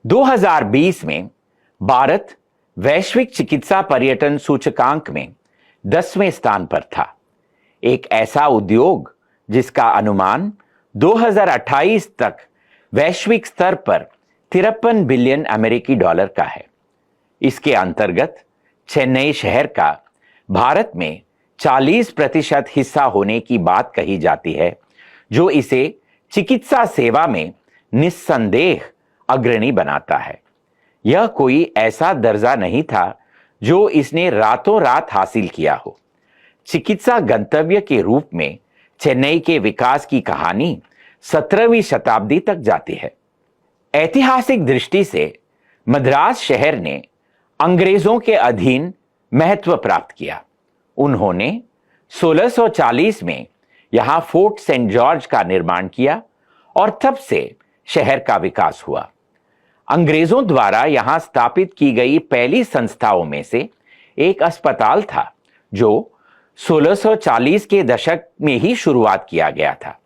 2020 में भारत वैश्विक चिकित्सा पर्यटन सूचकांक में 10वें स्थान पर था। एक ऐसा उद्योग जिसका अनुमान 2028 तक वैश्विक स्तर पर 53 बिलियन अमेरिकी डॉलर का है। इसके अंतर्गत चेन्नई शहर का भारत में 40% हिस्सा होने की बात कही जाती है, जो इसे चिकित्सा सेवा में निस्संदेह अग्रणी बनाता है। यह कोई ऐसा दर्जा नहीं था जो इसने रातों रात हासिल किया हो। चिकित्सा गंतव्य के रूप में चेन्नई के विकास की कहानी 17वीं शताब्दी तक जाती है। ऐतिहासिक दृष्टि से मद्रास शहर ने अंग्रेजों के अधीन महत्व प्राप्त किया। उन्होंने 1640 में यहां फोर्ट सेंट जॉर्ज का निर्माण किया और तब से शहर का विकास हुआ। अंग्रेजों द्वारा यहां स्थापित की गई पहली संस्थाओं में से एक अस्पताल था, जो 1640 के दशक में ही शुरुआत किया गया था।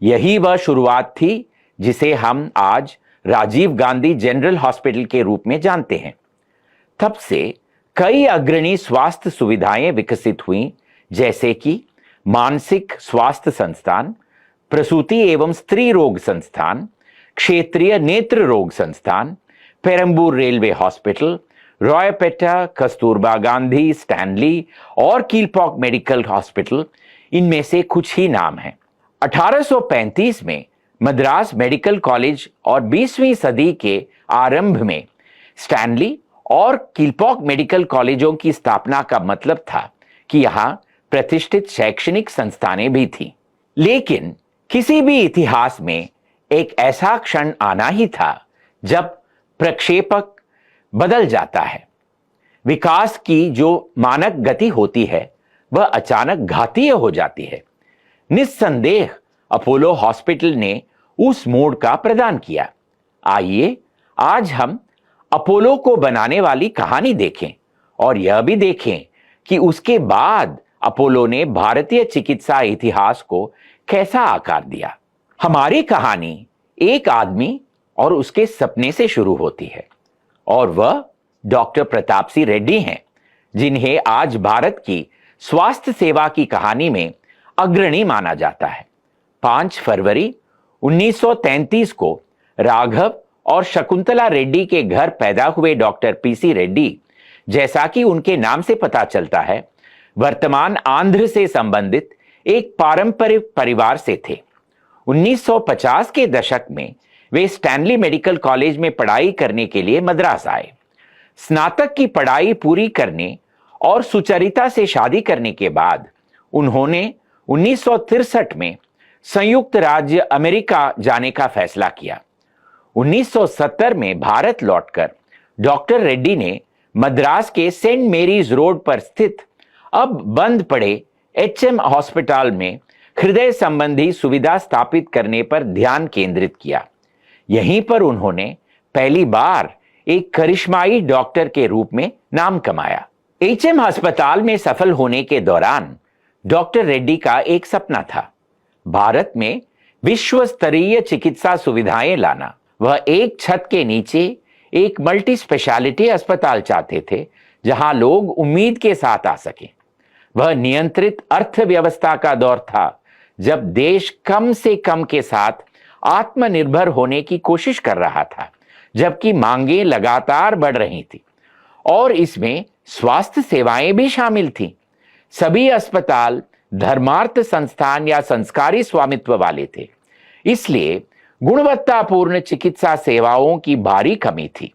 यही वह शुरुआत थी जिसे हम आज राजीव गांधी जनरल हॉस्पिटल के रूप में जानते हैं। तब से कई अग्रणी स्वास्थ्य सुविधाएं विकसित हुई, जैसे कि मानसिक स्वास्थ्य संस्थान, प्रसूति एवं स्त्री रोग संस्थान, क्षेत्रीय नेत्र रोग संस्थान, Perambur railway hospital, Royapettah, Kasturba Gandhi, Stanley और कीलपॉक मेडिकल हॉस्पिटल इनमें से कुछ ही नाम हैं। 1835 में मद्रास मेडिकल कॉलेज और 20वीं सदी के आरंभ में स्टैनली और कीलपॉक मेडिकल कॉलेजों की स्थापना का मतलब था कि यहां प्रतिष्ठित शैक्षणिक संस्थानें भी थीं। लेकिन किसी भी इतिहास में एक ऐसा क्षण आना ही था जब प्रक्षेपक बदल जाता है। विकास की जो मानक गति होती है वह अचानक घातीय हो जाती है। निस्संदेह अपोलो हॉस्पिटल ने उस मोड़ का प्रदान किया। आइए आज हम अपोलो को बनाने वाली कहानी देखें और यह भी देखें कि उसके बाद अपोलो ने भारतीय चिकित्सा इतिहास को कैसा आकार दिया। हमारी कहानी एक आदमी और उसके सपने से शुरू होती है और वह डॉक्टर प्रताप सिंह रेड्डी हैं, जिन्हें आज भारत की स्वास्थ्य सेवा की कहानी में अग्रणी माना जाता है। 5 फरवरी 1933 को राघव और शकुंतला रेड्डी के घर पैदा हुए डॉक्टर पीसी रेड्डी, जैसा कि उनके नाम से पता चलता है, वर्तमान आंध्र से संबंधित एक पारंपरिक परिवार से थे। 1950 के दशक में वे स्टैनली मेडिकल कॉलेज में पढ़ाई करने के लिए मद्रास आए। स्नातक की पढ़ाई पूरी करने और सुचरिता से शादी करने के बाद उन्होंने 1963 में संयुक्त राज्य अमेरिका जाने का फैसला किया। 1970 में भारत लौटकर डॉक्टर रेड्डी ने मद्रास के सेंट मेरीज रोड पर स्थित अब बंद पड़े एचएम हॉस्पिटल में हृदय संबंधी सुविधा स्थापित करने पर ध्यान केंद्रित किया। यहीं पर उन्होंने पहली बार एक करिश्माई डॉक्टर के रूप में नाम कमाया। एचएम अस्पताल में सफल होने के दौरान डॉक्टर रेड्डी का एक सपना था, भारत में विश्व स्तरीय चिकित्सा सुविधाएं लाना। वह एक छत के नीचे एक मल्टी स्पेशलिटी अस्पताल चाहते थे, जहां लोग उम्मीद के साथ आ सकें। वह नियंत्रित अर्थव्यवस्था का दौर था, जब देश कम से कम के साथ आत्मनिर्भर होने की कोशिश कर रहा था, जबकि मांगें लगातार बढ़ रही थी और इसमें स्वास्थ्य सेवाएं भी शामिल थीं। सभी अस्पताल धर्मार्थ संस्थान या संस्कारी स्वामित्व वाले थे, इसलिए गुणवत्तापूर्ण चिकित्सा सेवाओं की भारी कमी थी।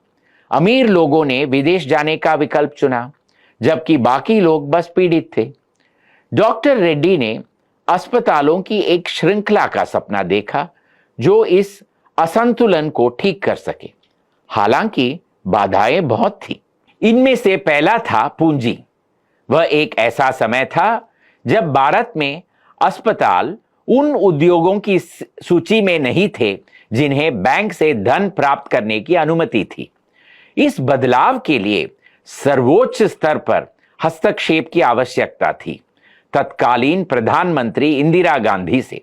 अमीर लोगों ने विदेश जाने का विकल्प चुना, जबकि बाकी लोग बस पीड़ित थे। डॉक्टर रेड्डी ने अस्पतालों की एक श्रृंखला का सपना देखा जो इस असंतुलन को ठीक कर सके। हालांकि बाधाएं बहुत थी। इनमें से पहला था पूंजी। वह एक ऐसा समय था जब भारत में अस्पताल उन उद्योगों की सूची में नहीं थे जिन्हें बैंक से धन प्राप्त करने की अनुमति थी। इस बदलाव के लिए सर्वोच्च स्तर पर हस्तक्षेप की आवश्यकता थी, तत्कालीन प्रधानमंत्री इंदिरा गांधी से।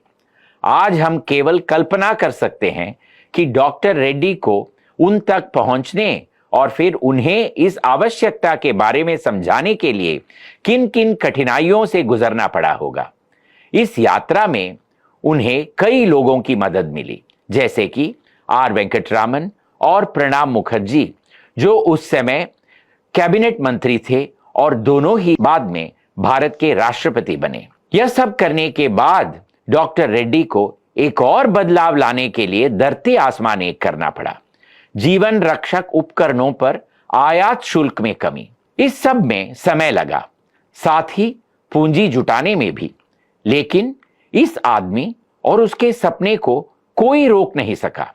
आज हम केवल कल्पना कर सकते हैं कि डॉक्टर रेड्डी को उन तक पहुंचने और फिर उन्हें इस आवश्यकता के बारे में समझाने के लिए किन किन कठिनाइयों से गुजरना पड़ा होगा। इस यात्रा में उन्हें कई लोगों की मदद मिली, जैसे कि आर वेंकटरामन और प्रणब मुखर्जी, जो उस समय कैबिनेट मंत्री थे और दोनों ही बाद में भारत के राष्ट्रपति बने। यह सब करने के बाद डॉक्टर रेड्डी को एक और बदलाव लाने के लिए धरती आसमान एक करना पड़ा। जीवन रक्षक उपकरणों पर आयात शुल्क में कमी, इस सब में समय लगा, साथ ही पूंजी जुटाने में भी। लेकिन इस आदमी और उसके सपने को कोई रोक नहीं सका।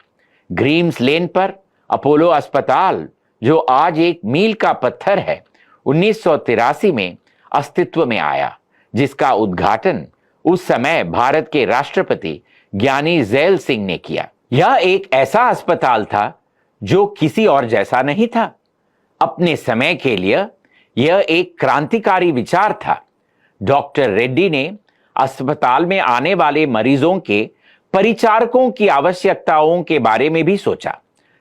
ग्रीम्स लेन पर अपोलो अस्पताल, जो आज एक मील का पत्थर है, 1983 में अस्तित्व में आया, जिसका उद्घाटन उस समय भारत के राष्ट्रपति ज्ञानी ज़ैल सिंह ने किया। यह एक ऐसा अस्पताल था जो किसी और जैसा नहीं था। अपने समय के लिए यह एक क्रांतिकारी विचार था। डॉक्टर रेड्डी ने अस्पताल में आने वाले मरीजों के परिचारकों की आवश्यकताओं के बारे में भी सोचा।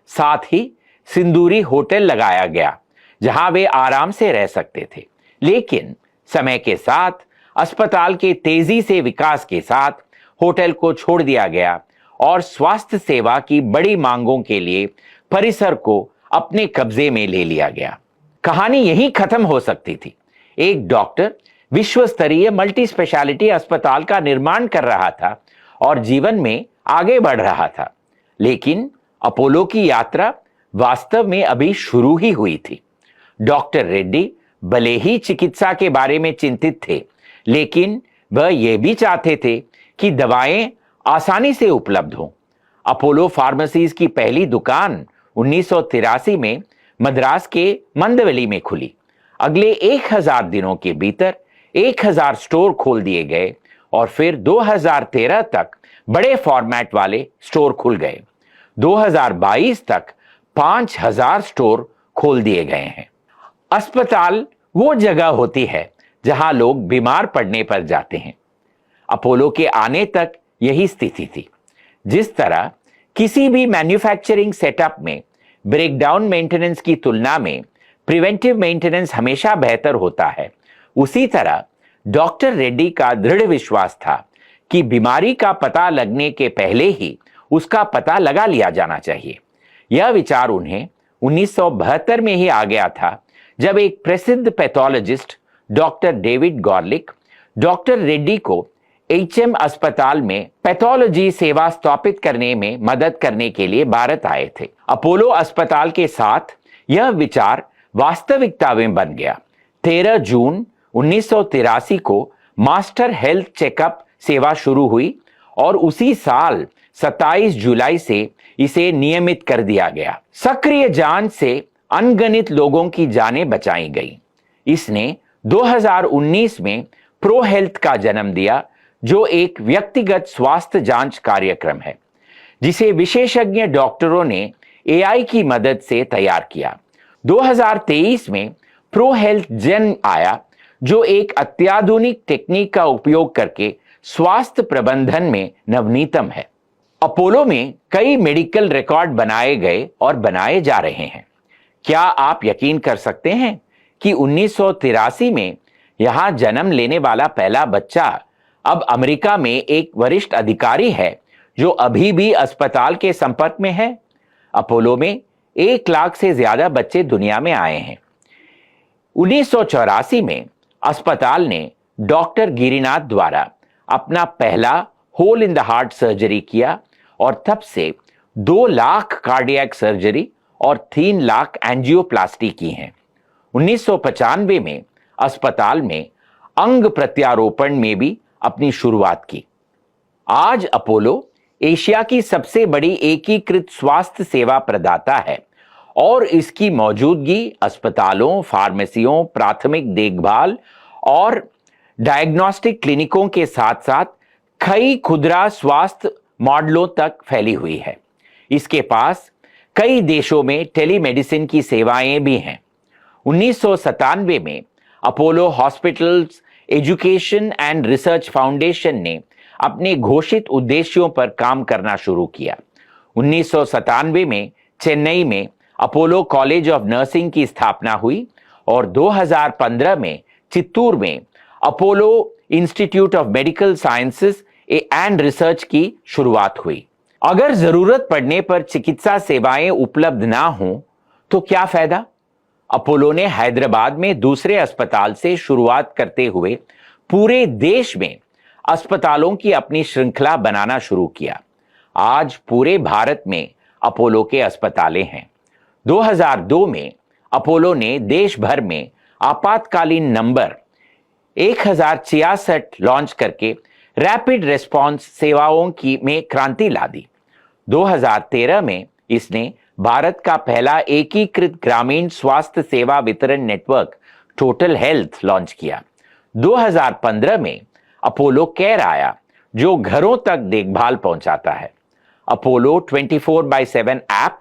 साथ ही सिंदूरी होटल लगाया गया जहां वे आराम से रह सकते थे। लेकिन समय के साथ अस्पताल के तेजी से विकास के साथ होटल को छोड़ दिया गया और स्वास्थ्य सेवा की बड़ी मांगों के लिए परिसर को अपने कब्जे में ले लिया गया। कहानी यहीं खत्म हो सकती थी। एक डॉक्टर विश्व स्तरीय मल्टी स्पेशलिटी अस्पताल का निर्माण कर रहा था और जीवन में आगे बढ़ रहा था। लेकिन अपोलो की यात्रा वास्तव में अभी शुरू ही हुई थी। डॉक्टर रेड्डी भले ही चिकित्सा के बारे में चिंतित थे, लेकिन वह यह भी चाहते थे कि दवाएं आसानी से उपलब्ध हों। अपोलो फार्मेसीज की पहली दुकान 1983 में मद्रास के मंदवली में खुली। अगले 1000 दिनों के भीतर 1000 स्टोर खोल दिए गए और फिर 2013 तक बड़े फॉर्मेट वाले स्टोर खुल गए। 2022 तक 5000 स्टोर खोल दिए गए हैं। अस्पताल वो जगह होती है जहां लोग बीमार पड़ने पर जाते हैं। अपोलो के आने तक यही स्थिति थी। जिस तरह किसी भी मैन्युफैक्चरिंग सेटअप में ब्रेकडाउन मेंटेनेंस की तुलना में प्रिवेंटिव मेंटेनेंस हमेशा बेहतर होता है, उसी तरह डॉक्टर रेड्डी का दृढ़ विश्वास था कि बीमारी का पता लगने के पहले ही उसका पता लगा लिया जाना चाहिए। यह विचार उन्हें 1972 में ही आ गया था, जब एक प्रसिद्ध pathologist doctor David Gorlick doctor Reddy को एचएम अस्पताल में पैथोलॉजी सेवा स्थापित करने में मदद करने के लिए भारत आए थे। अपोलो अस्पताल के साथ यह विचार वास्तविकता में बन गया। 13 जून 1983 को मास्टर हेल्थ चेकअप सेवा शुरू हुई और उसी साल 27 जुलाई से इसे नियमित कर दिया गया। सक्रिय जांच से अनगिनत लोगों की जानें बचाई गई। इसने 2019 में प्रो हेल्थ का जन्म दिया, जो एक व्यक्तिगत स्वास्थ्य जांच कार्यक्रम है जिसे विशेषज्ञ डॉक्टरों ने एआई की मदद से तैयार किया। 2023 में प्रो हेल्थ जेन आया, जो एक अत्याधुनिक टेक्निक का उपयोग करके स्वास्थ्य प्रबंधन में नवीनतम है। अपोलो में कई मेडिकल रिकॉर्ड बनाए गए और बनाए जा रहे हैं। क्या आप यकीन कर सकते हैं कि 1983 में यहां जन्म लेने वाला पहला बच्चा अब अमेरिका में एक वरिष्ठ अधिकारी है जो अभी भी अस्पताल के संपर्क में है। अपोलो में 1 लाख से ज्यादा बच्चे दुनिया में आए हैं। 1984 में अस्पताल ने डॉक्टर गिरिनाथ द्वारा अपना पहला hole in the heart surgery किया और तब से 2 लाख कार्डियक सर्जरी और 3 लाख एंजियोप्लास्टी की हैं। 1995 में अस्पताल में अंग प्रत्यारोपण में भी अपनी शुरुआत की। आज अपोलो एशिया की सबसे बड़ी एकीकृत स्वास्थ्य सेवा प्रदाता है और इसकी मौजूदगी अस्पतालों, फार्मेसियों, प्राथमिक देखभाल और डायग्नोस्टिक क्लिनिकों के साथ साथ कई खुदरा स्वास्थ्य मॉडलों तक फैली हुई है। इसके पास कई देशों में टेलीमेडिसिन की सेवाएं भी हैं। 1997 में Apollo hospitals education and research foundation ने अपने घोषित उद्देश्यों पर काम करना शुरू किया। 1997 में चेन्नई में अपोलो कॉलेज ऑफ नर्सिंग की स्थापना हुई और 2015 में चित्तूर में Apollo institute of medical sciences and research की शुरुआत हुई। अगर जरूरत पड़ने पर चिकित्सा सेवाएं उपलब्ध ना हो तो क्या फायदा? अपोलो ने हैदराबाद में दूसरे अस्पताल से शुरुआत करते हुए पूरे देश में अस्पतालों की अपनी श्रृंखला बनाना शुरू किया। आज पूरे भारत में अपोलो के अस्पतालें हैं। 2002 में अपोलो ने देश भर में आपातकालीन नंबर 1066 लॉन्च करके रैपिड रिस्पांस सेवाओं की में क्रांति ला दी। 2013 में इसने भारत का पहला एकीकृत ग्रामीण स्वास्थ्य सेवा वितरण नेटवर्क टोटल हेल्थ लॉन्च किया। 2015 में अपोलो केयर आया, जो घरों तक देखभाल पहुंचाता है। अपोलो 24/7 ऐप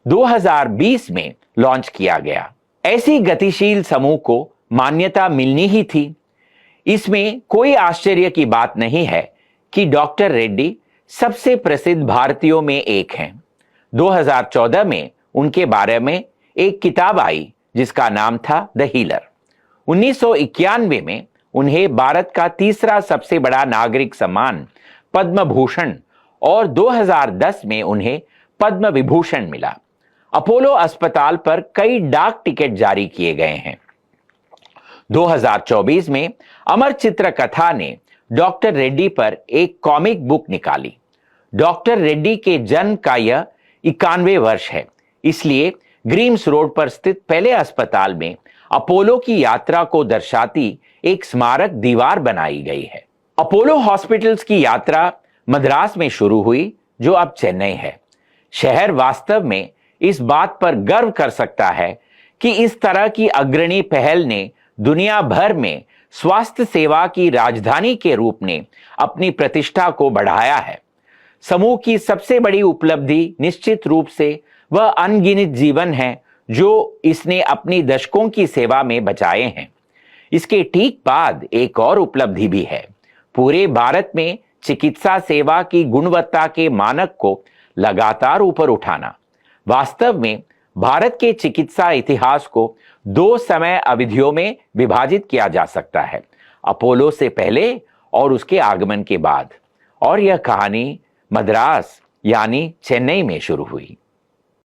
2020 में लॉन्च किया गया। ऐसी गतिशील समूह को मान्यता मिलनी ही थी। इसमें कोई आश्चर्य की बात नहीं है कि डॉक्टर रेड्डी सबसे प्रसिद्ध भारतीयों में एक हैं। 2014 में उनके बारे में एक किताब आई जिसका नाम था द हीलर। 1991 में उन्हें भारत का तीसरा सबसे बड़ा नागरिक सम्मान पद्म भूषण और 2010 में उन्हें पद्म विभूषण मिला। अपोलो अस्पताल पर कई डाक टिकट जारी किए गए हैं। 2024 में अमर चित्र कथा ने डॉक्टर रेड्डी पर एक कॉमिक बुक निकाली। डॉक्टर रेड्डी के जन्म का यह 91 वर्ष है, इसलिए ग्रीम्स रोड पर स्थित पहले अस्पताल में अपोलो की यात्रा को दर्शाती एक स्मारक दीवार बनाई गई है। अपोलो हॉस्पिटल्स की यात्रा मद्रास में शुरू हुई, जो अब चेन्नई है। शहर वास्तव में इस बात पर गर्व कर सकता है कि इस तरह की अग्रणी पहल ने दुनिया भर में स्वास्थ्य सेवा की राजधानी के रूप में अपनी प्रतिष्ठा को बढ़ाया है। समूह की सबसे बड़ी उपलब्धि निश्चित रूप से वह अनगिनत जीवन है जो इसने अपनी दशकों की सेवा में बचाए हैं। इसके ठीक बाद एक और उपलब्धि भी है, पूरे भारत में चिकित्सा सेवा की गुणवत्ता के मानक को लगातार ऊपर उठाना। वास्तव में भारत के चिकित्सा इतिहास को 2 समय अवधियों में विभाजित किया जा सकता है, अपोलो से पहले और उसके आगमन के बाद, और यह कहानी मद्रास यानी चेन्नई में शुरू हुई।